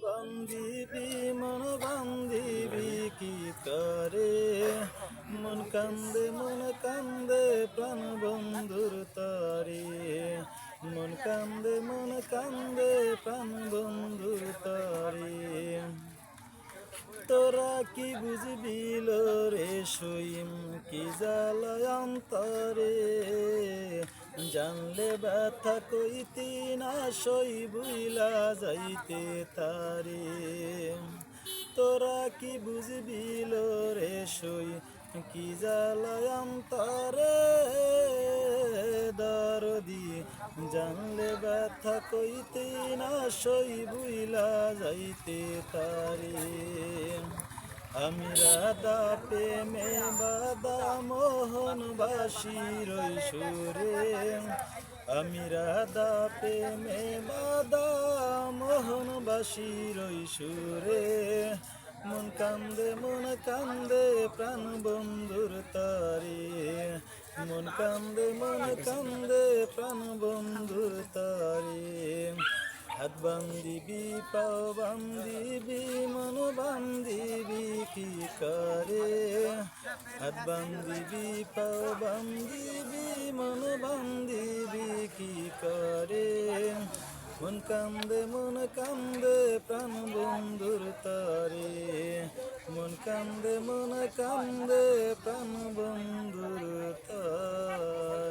বান্ধিবি মন বান্ধিবি কি করে, মন কান্দে প্রাণ বন্ধুর তরে, মন কান্দে প্রাণ বন্ধুর তরে। তোরা কি বুঝবি রে সইম কি জ্বালায় অন্তরে, জানলে ব্যথা কইতি না সই বুইলা যাইতে তারে। তোরা কি বুঝবি রে সই কি জ্বালায় অন্তরে, দরদি জানলে ব্যথা কইতে না সই বুইলা যাইতে তারে। আমি রাধা প্রেমে বাদা মোহনবাসীর সুরে, আমি রাধা প্রেমে বাদা মোহনবাসীর সুরে, মন কান্দে প্রাণ বন্ধুর তারে, মন কান্দে প্রাণ বন্ধুর তারে। হাত বান্ধিবি পাও বান্ধিবি মন বান্ধিবি কি করে, হাত বান্ধিবি পাও বান্ধিবি মন বান্ধিবি কি করে, মন কান্দে প্রাণ বন্ধুর তরে, মন কান্দে প্রাণ বন্ধুর তরে।